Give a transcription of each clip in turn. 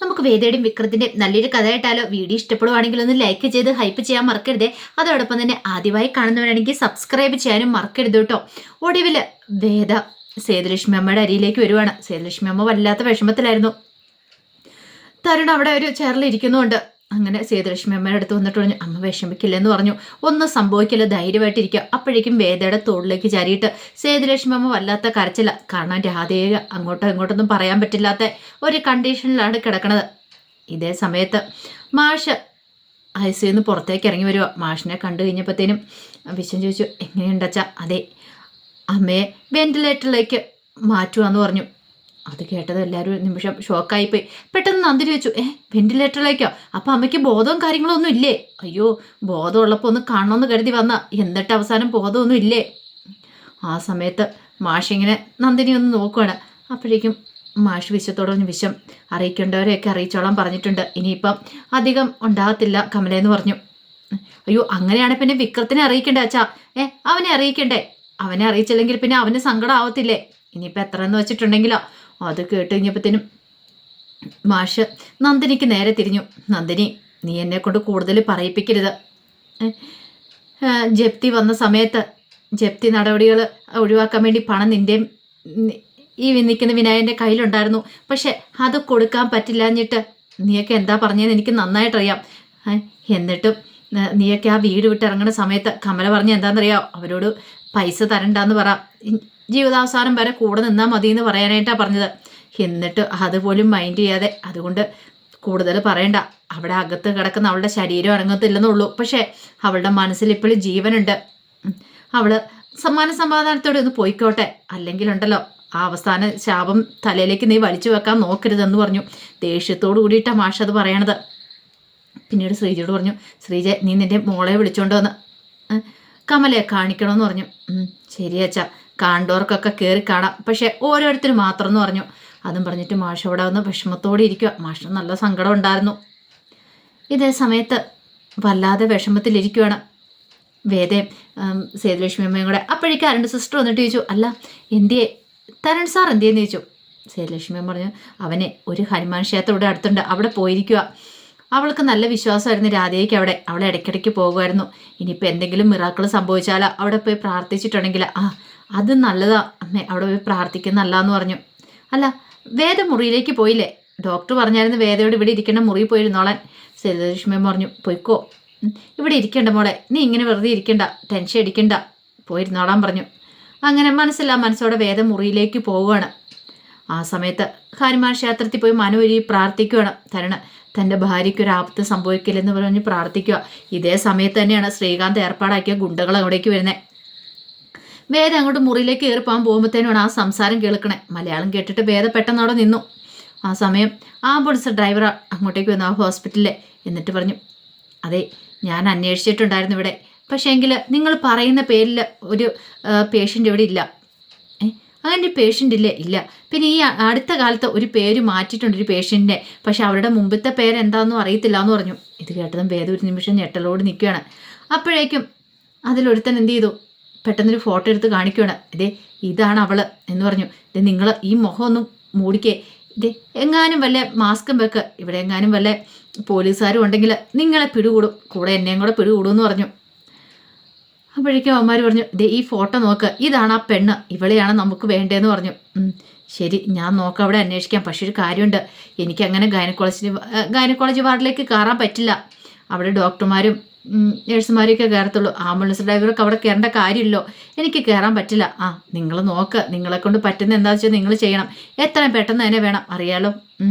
നമുക്ക് വേദയുടെയും വിക്രത്തിന്റെയും നല്ലൊരു കഥയായിട്ടാലോ? വീഡിയോ ഇഷ്ടപ്പെടുവാണെങ്കിൽ ഒന്ന് ലൈക്ക് ചെയ്ത് ഹൈപ്പ് ചെയ്യാൻ മറക്കരുതേ. അതോടൊപ്പം തന്നെ ആദ്യമായി കാണുന്നവരാണെങ്കിൽ സബ്സ്ക്രൈബ് ചെയ്യാനും മറക്കരുത് കേട്ടോ. ഒടുവില് വേദ സേതുലക്ഷ്മി അമ്മയുടെ അരിയിലേക്ക് വരുവാണ്. സേതുലക്ഷ്മി അമ്മ വല്ലാത്ത വിഷമത്തിലായിരുന്നു. തരുൺ അവിടെ ഒരു ചെയറിൽ ഇരിക്കുന്നുണ്ട്. അങ്ങനെ സേതുലക്ഷ്മി അമ്മയുടെ അടുത്ത് വന്നിട്ട് പറഞ്ഞു, അമ്മ വിഷമിക്കില്ലെന്ന് പറഞ്ഞു, ഒന്നും സംഭവിക്കില്ല, ധൈര്യമായിട്ടിരിക്കുക. അപ്പോഴേക്കും വേദയുടെ തോളിലേക്ക് ചാരിയിട്ട് സേതുലക്ഷ്മി അമ്മ വല്ലാത്ത കരച്ചില്ല. കാരണം രാധയെ അങ്ങോട്ടോ ഇങ്ങോട്ടൊന്നും പറയാൻ പറ്റില്ലാത്ത ഒരു കണ്ടീഷനിലാണ് കിടക്കണത്. ഇതേ സമയത്ത് മാഷ് ഐസിയിൽ നിന്ന് പുറത്തേക്ക് ഇറങ്ങി വരിക. മാഷിനെ കണ്ടു കഴിഞ്ഞപ്പോഴത്തേനും വിശ്വം ചോദിച്ചു, എങ്ങനെയുണ്ടച്ചാ? അതെ, അമ്മയെ വെന്റിലേറ്ററിലേക്ക് മാറ്റുവാന്ന് പറഞ്ഞു. അത് കേട്ടത് എല്ലാവരും ഒരു നിമിഷം ഷോക്കായിപ്പോയി. പെട്ടെന്ന് നന്ദിനി വെച്ചു, വെന്റിലേറ്ററിലേക്കോ? അപ്പം അമ്മയ്ക്ക് ബോധവും കാര്യങ്ങളൊന്നും ഇല്ലേ? അയ്യോ, ബോധമുള്ളപ്പോൾ ഒന്ന് കാണണമെന്ന് കരുതി വന്ന, എന്നിട്ട് അവസാനം ബോധമൊന്നും ഇല്ലേ? ആ സമയത്ത് മാഷിങ്ങനെ നന്ദിനി ഒന്ന് നോക്കുവാണ്. അപ്പോഴേക്കും മാഷ് വിശ്വത്തോട് പറഞ്ഞു, വിശ്വം അറിയിക്കേണ്ടവരെയൊക്കെ അറിയിച്ചോളാൻ പറഞ്ഞിട്ടുണ്ട്, ഇനിയിപ്പം അധികം ഉണ്ടാകത്തില്ല കമലെന്ന് പറഞ്ഞു. അയ്യോ, അങ്ങനെയാണ് പിന്നെ വിക്രത്തിനെ അറിയിക്കണ്ടേ അച്ഛാ? അവനെ അറിയിക്കണ്ടേ? അവനെ അറിയിച്ചില്ലെങ്കിൽ പിന്നെ അവന് സങ്കടം ആവത്തില്ലേ? ഇനിയിപ്പോൾ എത്ര എന്ന് വെച്ചിട്ടുണ്ടെങ്കിലോ? അത് കേട്ട് കഴിഞ്ഞപ്പോഴത്തേനും മാഷ് നന്ദിനിക്ക് നേരെ തിരിഞ്ഞു. നന്ദിനി, നീ എന്നെ കൊണ്ട് കൂടുതൽ പറയിപ്പിക്കരുത്. ജപ്തി വന്ന സമയത്ത് ജപ്തി നടപടികൾ ഒഴിവാക്കാൻ വേണ്ടി പണം നിൻ്റെയും ഈ നിൽക്കുന്ന വിനായകൻ്റെ കയ്യിലുണ്ടായിരുന്നു. പക്ഷെ അത് കൊടുക്കാൻ പറ്റില്ലാഞ്ഞിട്ട് നീയൊക്കെ എന്താ പറഞ്ഞതെന്ന് എനിക്ക് നന്നായിട്ടറിയാം. എന്നിട്ടും നീയൊക്കെ ആ വീട് വിട്ടിറങ്ങുന്ന സമയത്ത് കമല പറഞ്ഞ എന്താണെന്നറിയാം? അവരോട് പൈസ തരണ്ടെന്ന് പറ, ജീവിതാവസാനം വരെ കൂടെ നിന്നാൽ മതി എന്ന് പറയാനായിട്ടാണ് പറഞ്ഞത്. എന്നിട്ട് അതുപോലും മൈൻഡ് ചെയ്യാതെ, അതുകൊണ്ട് കൂടുതൽ പറയണ്ട, അവിടെ അകത്ത് കിടക്കുന്ന അവളുടെ ശരീരം അടങ്ങത്തില്ലെന്നുള്ളൂ, പക്ഷേ അവളുടെ മനസ്സിൽ ഇപ്പോഴും ജീവനുണ്ട്. അവള് സമാധാനത്തോടെ ഒന്ന് പോയിക്കോട്ടെ, അല്ലെങ്കിലുണ്ടല്ലോ ആ അവസാന ശാപം തലയിലേക്ക് നീ വലിച്ചു വെക്കാൻ നോക്കരുതെന്ന് പറഞ്ഞു. ദേഷ്യത്തോടു കൂടിയിട്ടാണ് മാഷ് അത് പറയണത്. പിന്നീട് ശ്രീജയോട് പറഞ്ഞു, ശ്രീജ, നീ നിന്റെ മോളെ വിളിച്ചോണ്ട് വന്ന് കമലയെ കാണിക്കണമെന്ന് പറഞ്ഞു. ശരിയച്ചാ, കാണ്ടോർക്കൊക്കെ കയറി കാണാം, പക്ഷെ ഓരോരുത്തരും മാത്രം എന്ന് പറഞ്ഞു. അതും പറഞ്ഞിട്ട് മാഷ് അവിടെ വന്ന് വിഷമത്തോടെ ഇരിക്കുക. മാഷിന് നല്ല സങ്കടം ഉണ്ടായിരുന്നു. ഇതേ സമയത്ത് വല്ലാതെ വിഷമത്തിലിരിക്കുകയാണ് വേദയും സേതുലക്ഷ്മി അമ്മയും കൂടെ. അപ്പോഴേക്കും അരുൺ സിസ്റ്റർ വന്നിട്ട് ചോദിച്ചു, അല്ല എന്തിയെ തരുൺ സാർ എന്തിയെന്ന് ചോദിച്ചു. സേതുലക്ഷ്മി അമ്മ പറഞ്ഞു, അവനെ ഒരു ഹനുമാൻ ക്ഷേത്രം ഇവിടെ അടുത്തുണ്ട്, അവിടെ പോയിരിക്കുക. അവൾക്ക് നല്ല വിശ്വാസമായിരുന്നു രാധയ്ക്ക് അവിടെ. അവളെ ഇടയ്ക്കിടയ്ക്ക് പോകുമായിരുന്നു. ഇനിയിപ്പോൾ എന്തെങ്കിലും മിറാക്കിൾ സംഭവിച്ചാലോ അവിടെ പോയി പ്രാർത്ഥിച്ചിട്ടുണ്ടെങ്കിൽ അത് നല്ലതാ അമ്മേ, അവിടെ പോയി പ്രാർത്ഥിക്കുന്നല്ലാന്ന് പറഞ്ഞു. അല്ല, വേദ മുറിയിലേക്ക് പോയില്ലേ? ഡോക്ടർ പറഞ്ഞായിരുന്നു വേദയോട് ഇവിടെ ഇരിക്കേണ്ട, മുറിയിൽ പോയിരുന്നോളാൻ. സേതുലക്ഷ്മി പറഞ്ഞു, പൊയ്ക്കോ, ഇവിടെ ഇരിക്കേണ്ട മോളെ, നീ ഇങ്ങനെ വെറുതെ ഇരിക്കണ്ട, ടെൻഷൻ അടിക്കണ്ട, പോയിരുന്നോളാൻ പറഞ്ഞു. അങ്ങനെ മനസ്സോടെ വേദ മുറിയിലേക്ക് പോവുകയാണ്. ആ സമയത്ത് ഹനുമാൻ ക്ഷേത്രത്തിൽ പോയി മനോരി പ്രാർത്ഥിക്കുകയാണ്. തൻ്റെ ഭാര്യയ്ക്ക് ഒരു ആപത്ത് സംഭവിക്കില്ലെന്ന് പറഞ്ഞ് പ്രാർത്ഥിക്കുക. ഇതേ സമയത്ത് തന്നെയാണ് ശ്രീകാന്ത് ഏർപ്പാടാക്കിയ ഗുണ്ടകൾ അങ്ങോട്ടേക്ക് വരുന്നത്. വേദ അങ്ങോട്ട് മുറിയിലേക്ക് കയറി പോകാൻ പോകുമ്പോഴത്തേനാണ് ആ സംസാരം കേൾക്കണേ. മലയാളം കേട്ടിട്ട് വേദ പെട്ടെന്ന് അവിടെ നിന്നു. ആ സമയം ആംബുലൻസ് ഡ്രൈവർ അങ്ങോട്ടേക്ക് വന്നു, ആ ഹോസ്പിറ്റലിൽ. എന്നിട്ട് പറഞ്ഞു, അതെ, ഞാൻ അന്വേഷിച്ചിട്ടുണ്ടായിരുന്നു ഇവിടെ, പക്ഷേ എങ്കിൽ നിങ്ങൾ പറയുന്ന പേരിൽ ഒരു പേഷ്യൻ്റ് ഇവിടെ ഇല്ല. അങ്ങനെ പേഷ്യൻ്റ് ഇല്ലേ? ഇല്ല. പിന്നെ ഈ അടുത്ത കാലത്ത് ഒരു പേര് മാറ്റിയിട്ടുണ്ട് ഒരു പേഷ്യൻറ്റിൻ്റെ, പക്ഷെ അവരുടെ മുമ്പത്തെ പേര് എന്താണെന്നും അറിയത്തില്ല എന്ന് പറഞ്ഞു. ഇത് കേട്ടതും വേദ ഒരു നിമിഷം ഞെട്ടലോട് നിൽക്കുകയാണ്. അപ്പോഴേക്കും അതിലൊരുത്തൻ എന്ത് ചെയ്തു, പെട്ടെന്നൊരു ഫോട്ടോ എടുത്ത് കാണിക്കുകയാണ്. ഇതാണ് അവള് എന്ന് പറഞ്ഞു. നിങ്ങൾ ഈ മുഖം ഒന്നും മൂടിക്കേ, എങ്ങാനും വല്ല മാസ്കും വെക്ക്, ഇവിടെ എങ്ങാനും വല്ല പോലീസുകാരും ഉണ്ടെങ്കിൽ നിങ്ങളെ പിടികൂടും, കൂടെ എന്നെയും കൂടെ പിടികൂടും എന്ന് പറഞ്ഞു. അപ്പോഴേക്കും അവന്മാർ പറഞ്ഞു, ഈ ഫോട്ടോ നോക്ക്, ഇതാണ് ആ പെണ്ണ്, ഇവളെയാണ് നമുക്ക് വേണ്ടതെന്ന് പറഞ്ഞു. ശരി, ഞാൻ നോക്കാം, അവിടെ അന്വേഷിക്കാം. പക്ഷെ ഒരു കാര്യമുണ്ട്, എനിക്കങ്ങനെ ഗൈനക്കോളജി വാർഡിലേക്ക് കയറാൻ പറ്റില്ല. അവിടെ ഡോക്ടർമാരും നഴ്സുമാരെയൊക്കെ കയറത്തുള്ളൂ. ആംബുലൻസ് ഡ്രൈവറൊക്കെ അവിടെ കയറേണ്ട കാര്യമില്ലോ, എനിക്ക് കയറാൻ പറ്റില്ല. നിങ്ങൾ നോക്ക്, നിങ്ങളെ കൊണ്ട് പറ്റുന്ന എന്താണെന്ന് വെച്ചാൽ നിങ്ങൾ ചെയ്യണം, എത്രയും പെട്ടെന്ന് തന്നെ വേണം, അറിയാലോ.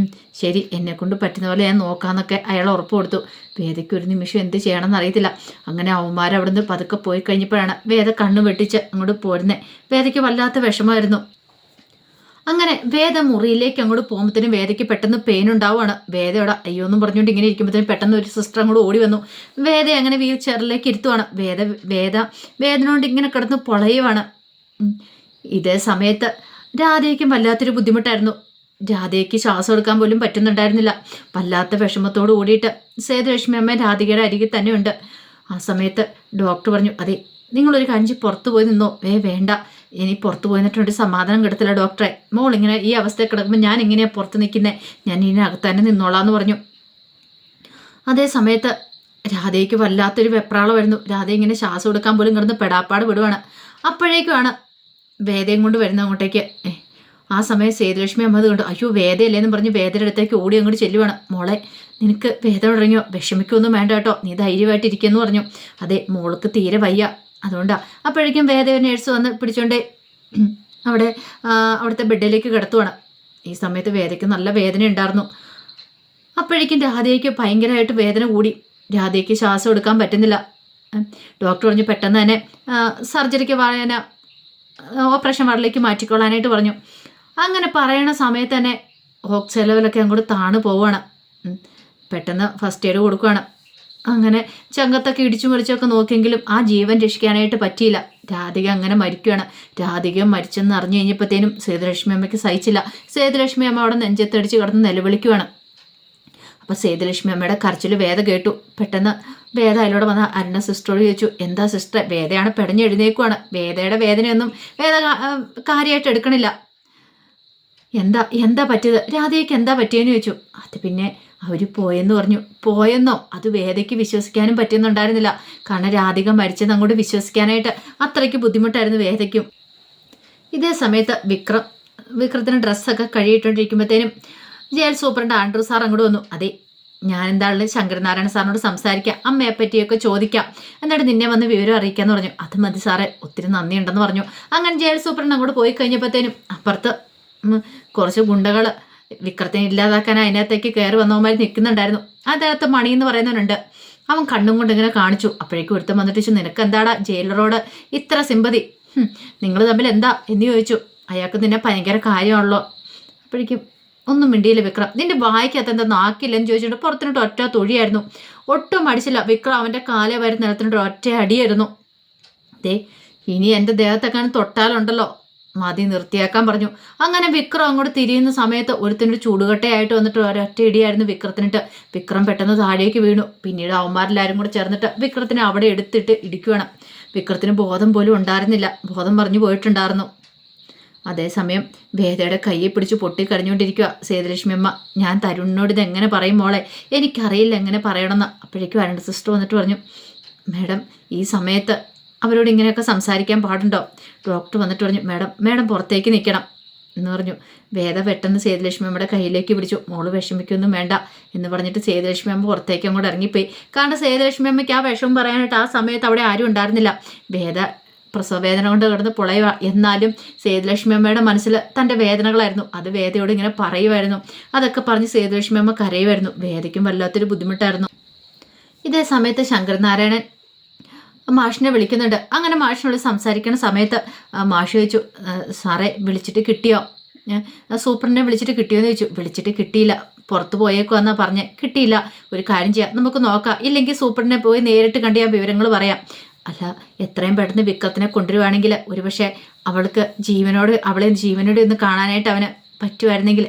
ശരി, എന്നെക്കൊണ്ട് പറ്റുന്ന പോലെ ഞാൻ നോക്കാമെന്നൊക്കെ അയാൾ ഉറപ്പ് കൊടുത്തു. വേദയ്ക്ക് ഒരു നിമിഷം എന്ത് ചെയ്യണമെന്ന് അറിയത്തില്ല. അങ്ങനെ അവന്മാർ അവിടുന്ന് പതുക്കെ പോയി കഴിഞ്ഞപ്പോഴാണ് വേദ കണ്ണു വെട്ടിച്ച് അങ്ങോട്ട് പോരുന്നത്. വേദയ്ക്ക് വല്ലാത്ത വിഷമമായിരുന്നു. അങ്ങനെ വേദ മുറിയിലേക്ക് അങ്ങോട്ട് പോകുമ്പോഴത്തേനും വേദയ്ക്ക് പെട്ടെന്ന് പെയിൻ ഉണ്ടാവുകയാണ്. വേദയോടെ അയ്യോ എന്നും പറഞ്ഞുകൊണ്ട് ഇങ്ങനെ ഇരിക്കുമ്പോഴത്തേനും പെട്ടെന്ന് ഒരു സിസ്റ്റർ അങ്ങോട്ട് ഓടി വന്നു. വേദ അങ്ങനെ വീൽ ചെയറിലേക്ക് ഇരുത്തുവാണ്. വേദനോണ്ട് ഇങ്ങനെ കിടന്ന് പൊളയുവാണ്. ഇതേ സമയത്ത് രാധയ്ക്കും വല്ലാത്തൊരു ബുദ്ധിമുട്ടായിരുന്നു. രാധയ്ക്ക് ശ്വാസം എടുക്കാൻ പോലും പറ്റുന്നുണ്ടായിരുന്നില്ല. വല്ലാത്ത വിഷമത്തോട് കൂടിയിട്ട് സേതുലക്ഷ്മി അമ്മ രാധികയുടെ അരികിൽ തന്നെയുണ്ട്. ആ സമയത്ത് ഡോക്ടർ പറഞ്ഞു, അതെ, നിങ്ങളൊരു കാര്യം പുറത്തു പോയി നിന്നോ. വേണ്ട, ഇനി പുറത്ത് പോയിട്ടൊരു സമാധാനം കിടത്തില്ല ഡോക്ടറെ. മോൾ ഇങ്ങനെ ഈ അവസ്ഥയിൽ കിടക്കുമ്പോൾ ഞാൻ ഇങ്ങനെയാണ് പുറത്ത് നിൽക്കുന്നത്, ഞാൻ ഇതിനകത്ത് തന്നെ നിന്നോളാന്ന് പറഞ്ഞു. അതേ സമയത്ത് രാധയ്ക്ക് വല്ലാത്തൊരു വെപ്രാളമായിരുന്നു. രാധ ഇങ്ങനെ ശ്വാസം എടുക്കാൻ പോലും കിടന്ന് പെടാപ്പാട് വിടുവാണ്. അപ്പോഴേക്കുമാണ് വേദയും കൊണ്ട് വരുന്നത് അങ്ങോട്ടേക്ക്. ആ സമയം സേതുലക്ഷ്മി അമ്മ അത് കണ്ടു. അയ്യോ വേദയല്ലേന്ന് പറഞ്ഞ് വേദയുടെ അടുത്തേക്ക് ഓടി അങ്ങോട്ട് ചെല്ലുവാണ്. മോളെ നിനക്ക് വേദന തുടങ്ങിയോ? വിഷമിക്കൊന്നും വേണ്ട കേട്ടോ, നീ ധൈര്യമായിട്ടിരിക്കുമെന്ന് പറഞ്ഞു. അതെ മോൾക്ക് തീരെ വയ്യ, അതുകൊണ്ടാ. അപ്പോഴേക്കും വേദ നേഴ്സ് വന്ന് പിടിച്ചോണ്ടേ അവിടുത്തെ ബെഡിലേക്ക് കിടത്തുവാണ്. ഈ സമയത്ത് വേദയ്ക്ക് നല്ല വേദന ഉണ്ടായിരുന്നു. അപ്പോഴേക്കും രാധയ്ക്ക് ഭയങ്കരമായിട്ട് വേദന കൂടി. രാധയ്ക്ക് ശ്വാസം എടുക്കാൻ പറ്റുന്നില്ല. ഡോക്ടർ പറഞ്ഞു പെട്ടെന്ന് തന്നെ സർജറിക്ക് പറയാൻ ഓപ്പറേഷൻ വാർഡിലേക്ക് മാറ്റിക്കൊള്ളാനായിട്ട് പറഞ്ഞു. അങ്ങനെ പറയണ സമയത്ത് തന്നെ ഓക്സിജൻ ലെവലൊക്കെ അങ്ങോട്ട് താണു പോവുകയാണ്. പെട്ടെന്ന് ഫസ്റ്റ് എയ്ഡ് കൊടുക്കുകയാണ്. അങ്ങനെ ചങ്കത്തൊക്കെ ഇടിച്ചു മറിച്ചൊക്കെ നോക്കിയെങ്കിലും ആ ജീവൻ രക്ഷിക്കാനായിട്ട് പറ്റിയില്ല. രാധിക അങ്ങനെ മരിക്കുകയാണ്. രാധിക മരിച്ചെന്ന് അറിഞ്ഞു കഴിഞ്ഞപ്പോഴത്തേനും സേതുലക്ഷ്മി അമ്മയ്ക്ക് സഹിച്ചില്ല. സേതുലക്ഷ്മി അമ്മ അവിടെ നെഞ്ചത്തടിച്ച് കിടന്ന് നിലവിളിക്കുകയാണ്. അപ്പോൾ സേതുലക്ഷ്മി അമ്മയുടെ കരച്ചിൽ വേദ കേട്ടു. പെട്ടെന്ന് വേദ അതിലൂടെ വന്ന അരുണ സിസ്റ്ററോട് ചോദിച്ചു, എന്താ സിസ്റ്റർ? വേദയാണ് പെടഞ്ഞെഴുന്നേക്കുവാണ്. വേദയുടെ വേദനയൊന്നും വേദ കാര്യമായിട്ട് എടുക്കണില്ല. എന്താ പറ്റിയത്? രാധയ്ക്ക് എന്താ പറ്റിയെന്ന് ചോദിച്ചു. അത് പിന്നെ അവർ പോയെന്ന് പറഞ്ഞു. പോയെന്നോ? അത് വേദയ്ക്ക് വിശ്വസിക്കാനും പറ്റുന്നുണ്ടായിരുന്നില്ല. കാരണം രാധിക മരിച്ചെന്ന് അങ്ങോട്ട് വിശ്വസിക്കാനായിട്ട് അത്രയ്ക്ക് ബുദ്ധിമുട്ടായിരുന്നു വേദയ്ക്കും. ഇതേ സമയത്ത് വിക്രത്തിന് ഡ്രസ്സൊക്കെ കഴിയിട്ടുകൊണ്ടിരിക്കുമ്പോഴത്തേനും ജയിൽ സൂപ്രണ്ട് ആൻഡ്രൂ സാർ അങ്ങോട്ട് വന്നു. അതെ ഞാൻ എന്തായാലും ശങ്കരനാരായണ സാറിനോട് സംസാരിക്കാം, അമ്മയെ പറ്റിയൊക്കെ ചോദിക്കാം, എന്നിട്ട് നിന്നെ വന്ന് വിവരം അറിയിക്കാമെന്ന് പറഞ്ഞു. അത് മതി സാറേ, ഒത്തിരി നന്ദിയുണ്ടെന്ന് പറഞ്ഞു. അങ്ങനെ ജയിൽ സൂപ്രണ്ട് അങ്ങോട്ട് പോയി കഴിഞ്ഞപ്പോഴത്തേനും അപ്പുറത്ത് കുറച്ച് ഗുണ്ടകൾ വിക്രത്തിനെ ഇല്ലാതാക്കാൻ അതിനകത്തേക്ക് കയറി വന്നവന്മാർ നിൽക്കുന്നുണ്ടായിരുന്നു. അതിനകത്ത് മണി എന്ന് പറയുന്നവനുണ്ട്. അവൻ കണ്ണും കൊണ്ട് ഇങ്ങനെ കാണിച്ചു. അപ്പോഴേക്കും ഒരുത്തം വന്നിട്ട് നിനക്ക് എന്താടാ ജയിലറോട് ഇത്ര സിമ്പതി? നിങ്ങൾ തമ്മിൽ എന്താ എന്ന് ചോദിച്ചു. അയാൾക്ക് നിന്നെ ഭയങ്കര കാര്യമാണല്ലോ. അപ്പോഴേക്കും ഒന്നും മിണ്ടിയില്ല വിക്രം. നിന്റെ വായിക്കകത്ത് എന്താ നാക്കില്ലെന്ന് ചോദിച്ചിട്ട് പുറത്തിനിട്ട് ഒറ്റ തൊഴിയായിരുന്നു. ഒട്ടും അടിച്ചില്ല വിക്രം. അവൻ്റെ കാലേ വരെ നിലത്തിനിട്ട് ഒറ്റ അടിയായിരുന്നു. ദേ ഇനി എൻ്റെ ദേഹത്തൊക്കെ തൊട്ടാലുണ്ടല്ലോ മതി, നിർത്തിയാക്കാൻ പറഞ്ഞു. അങ്ങനെ വിക്രം അങ്ങോട്ട് തിരിയുന്ന സമയത്ത് ഒരുത്തിൻ്റെ ചൂടുകട്ടയായിട്ട് വന്നിട്ട് ഒരൊറ്റ ഇടിയായിരുന്നു വിക്രത്തിനിട്ട്. വിക്രം പെട്ടെന്ന് താഴേക്ക് വീണു. പിന്നീട് അവന്മാരെല്ലാവരും കൂടെ ചേർന്നിട്ട് വിക്രത്തിനെ അവിടെ എടുത്തിട്ട് ഇടിക്കുകയാണ്. വിക്രത്തിന് ബോധം പോലും ഉണ്ടായിരുന്നില്ല, ബോധം പറഞ്ഞു പോയിട്ടുണ്ടായിരുന്നു. അതേസമയം വേദയുടെ കയ്യെ പിടിച്ച് പൊട്ടിക്കരഞ്ഞുകൊണ്ടിരിക്കുക സേതുലക്ഷ്മി അമ്മ. ഞാൻ തരുണിനോട് ഇതെങ്ങനെ പറയും മോളെ, എനിക്കറിയില്ല എങ്ങനെ പറയണമെന്ന്. അപ്പോഴേക്കും അരുണ സിസ്റ്റർ വന്നിട്ട് പറഞ്ഞു, മാഡം ഈ സമയത്ത് അവരോട് ഇങ്ങനെയൊക്കെ സംസാരിക്കാൻ പാടുണ്ടോ? ഡോക്ടർ വന്നിട്ട് പറഞ്ഞു, മാഡം പുറത്തേക്ക് നിൽക്കണം എന്ന് പറഞ്ഞു. വേദ പെട്ടെന്ന് സേതുലക്ഷ്മി അമ്മയുടെ കയ്യിലേക്ക് പിടിച്ചു. മോള് വിഷമിക്കൊന്നും വേണ്ട എന്ന് പറഞ്ഞിട്ട് സേതുലക്ഷ്മി അമ്മ പുറത്തേക്ക് അങ്ങോട്ട് ഇറങ്ങിപ്പോയി. കാരണം സേതുലക്ഷ്മി അമ്മയ്ക്ക് ആ വിഷമം പറയാനായിട്ട് ആ സമയത്ത് അവിടെ ആരും ഉണ്ടായിരുന്നില്ല. വേദ പ്രസവവേദന കൊണ്ട് കിടന്ന് പൊളയുക. എന്നാലും സേതുലക്ഷ്മി അമ്മയുടെ മനസ്സിൽ തൻ്റെ വേദനകളായിരുന്നു. അത് വേദയോട് ഇങ്ങനെ പറയുമായിരുന്നു. അതൊക്കെ പറഞ്ഞ് സേതുലക്ഷ്മി അമ്മ കരയുമായിരുന്നു. വേദയ്ക്കും വല്ലാത്തൊരു ബുദ്ധിമുട്ടായിരുന്നു. ഇതേ സമയത്ത് ശങ്കരനാരായണൻ മാഷിനെ വിളിക്കുന്നുണ്ട്. അങ്ങനെ മാഷിനോട് സംസാരിക്കുന്ന സമയത്ത് മാഷ് ചോദിച്ചു, സാറേ വിളിച്ചിട്ട് കിട്ടിയോ? സൂപ്പറിനെ വിളിച്ചിട്ട് കിട്ടിയോ എന്ന് ചോദിച്ചു. വിളിച്ചിട്ട് കിട്ടിയില്ല, പുറത്ത് പോയേക്കുവാന്നാ പറഞ്ഞേ. കിട്ടിയില്ല. ഒരു കാര്യം ചെയ്യാം, നമുക്ക് നോക്കാം. ഇല്ലെങ്കിൽ സൂപ്പറിനെ പോയി നേരിട്ട് കണ്ട് ഞാൻ വിവരങ്ങൾ പറയാം. അല്ല എത്രയും പെട്ടെന്ന് വിക്രത്തിനെ കൊണ്ടുവരുവാണെങ്കിൽ ഒരുപക്ഷെ അവൾക്ക് അവളെ ജീവനോട് ഒന്ന് കാണാനായിട്ട് അവന് പറ്റുമായിരുന്നെങ്കിൽ.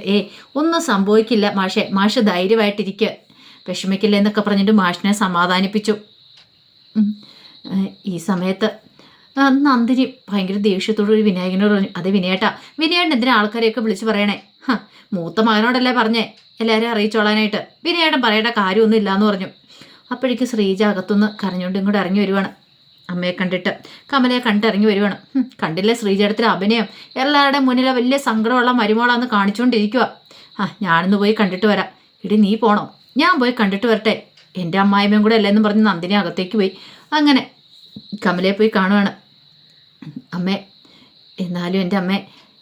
ഒന്നും സംഭവിക്കില്ല മാഷ് ധൈര്യമായിട്ടിരിക്കുക, വിഷമിക്കില്ല എന്നൊക്കെ പറഞ്ഞിട്ട് മാഷിനെ സമാധാനിപ്പിച്ചു. ഈ സമയത്ത് നന്ദിനി ഭയങ്കര ദേഷ്യത്തോട് ഒരു വിനായകനോട് പറഞ്ഞു, അത് വിനയേട്ടാ, വിനയേട്ടൻ എന്തിനാ ആൾക്കാരെയൊക്കെ വിളിച്ച് പറയണേ? മൂത്ത മകനോടല്ലേ പറഞ്ഞേ എല്ലാവരെയും അറിയിച്ചോളാനായിട്ട്. വിനയേട്ടൻ പറയേണ്ട കാര്യമൊന്നും ഇല്ലയെന്ന് പറഞ്ഞു. അപ്പോഴേക്ക് ശ്രീജ അകത്തുനിന്ന് കരഞ്ഞുകൊണ്ട് ഇങ്ങോട്ട് ഇറങ്ങി വരുവാണ്. അമ്മയെ കണ്ടിട്ട് കമലയെ കണ്ടിറങ്ങി വരുവാണ്. കണ്ടില്ലേ ശ്രീജയുടെ അഭിനയം, എല്ലാവരുടെയും മുന്നിലെ വലിയ സങ്കടമുള്ള മരുമോളാന്ന് കാണിച്ചുകൊണ്ടിരിക്കുക. ഞാനിന്ന് പോയി കണ്ടിട്ട് വരാം. ഇടി നീ പോണോ? ഞാൻ പോയി കണ്ടിട്ട് വരട്ടെ, എൻ്റെ അമ്മായിമ്മയും കൂടെ അല്ലെന്ന് പറഞ്ഞ് നന്ദിനി അകത്തേക്ക് പോയി. അങ്ങനെ കമലയെ പോയി കാണുവാണ്. അമ്മേ, എന്നാലും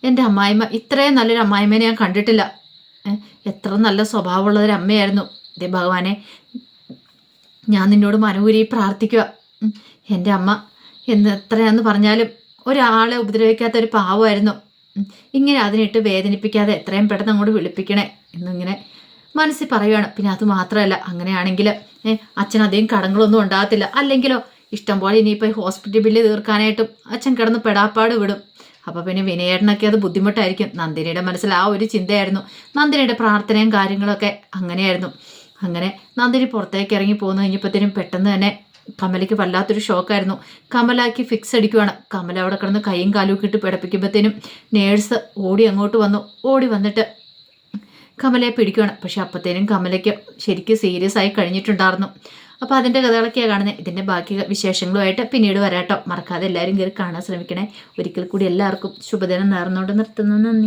എൻ്റെ അമ്മായിമ്മ ഇത്രയും നല്ലൊരു അമ്മായിമ്മേനെ ഞാൻ കണ്ടിട്ടില്ല. എത്ര നല്ല സ്വഭാവമുള്ളൊരു അമ്മയായിരുന്നു. ഇതേ ഭഗവാനെ, ഞാൻ നിന്നോട് മനോഹരി പ്രാർത്ഥിക്കുക. എൻ്റെ അമ്മ എത്രയാന്ന് പറഞ്ഞാലും ഒരാളെ ഉപദ്രവിക്കാത്തൊരു പാവമായിരുന്നു. ഇങ്ങനെ അതിനിട്ട് വേദനിപ്പിക്കാതെ എത്രയും പെട്ടെന്ന് അങ്ങോട്ട് വിളിപ്പിക്കണേ എന്നിങ്ങനെ മനസ്സിൽ പറയുകയാണ്. പിന്നെ അത് മാത്രമല്ല, അങ്ങനെയാണെങ്കിൽ അച്ഛൻ അധികം കടങ്ങളൊന്നും ഉണ്ടാകത്തില്ല. അല്ലെങ്കിലോ ഇഷ്ടംപോലെ ഇനിയിപ്പോൾ ഹോസ്പിറ്റൽ ബില്ല് തീർക്കാനായിട്ടും അച്ഛൻ കിടന്ന് പെടാപ്പാട് വിടും. അപ്പോൾ പിന്നെ വിനയേട്ടനൊക്കെ അത് ബുദ്ധിമുട്ടായിരിക്കും. നന്ദിനിയുടെ മനസ്സിൽ ആ ഒരു ചിന്തയായിരുന്നു. നന്ദിനിയുടെ പ്രാർത്ഥനയും കാര്യങ്ങളൊക്കെ അങ്ങനെയായിരുന്നു. അങ്ങനെ നന്ദിനി പുറത്തേക്ക് ഇറങ്ങി പോന്നു കഴിഞ്ഞപ്പോഴത്തേനും പെട്ടെന്ന് തന്നെ കമലയ്ക്ക് വല്ലാത്തൊരു ഷോക്കായിരുന്നു. കമലയ്ക്ക് ഫിക്സ് അടിക്കുവാണ്. കമല അവിടെ കിടന്ന് കൈയും കാലും ഒക്കെ ഇട്ട് പിടപ്പിക്കുമ്പോഴത്തേനും നേഴ്സ് ഓടി അങ്ങോട്ട് വന്നു. ഓടി വന്നിട്ട് കമലയെ പിടിക്കുകയാണ്. പക്ഷെ അപ്പത്തേനും കമലയ്ക്ക് ശരിക്കും സീരിയസ് ആയി കഴിഞ്ഞിട്ടുണ്ടായിരുന്നു. അപ്പോൾ അതിൻ്റെ കഥകളൊക്കെയാണ് കാണുന്നത്. ഇതിൻ്റെ ബാക്കി വിശേഷങ്ങളുമായിട്ട് പിന്നീട് വരാട്ടോ. മറക്കാതെ എല്ലാവരും കയറി കാണാൻ ശ്രമിക്കണേ. ഒരിക്കൽ കൂടി എല്ലാവർക്കും ശുഭദിനം നേർന്നുകൊണ്ട് നിർത്തുന്നു. നന്ദി.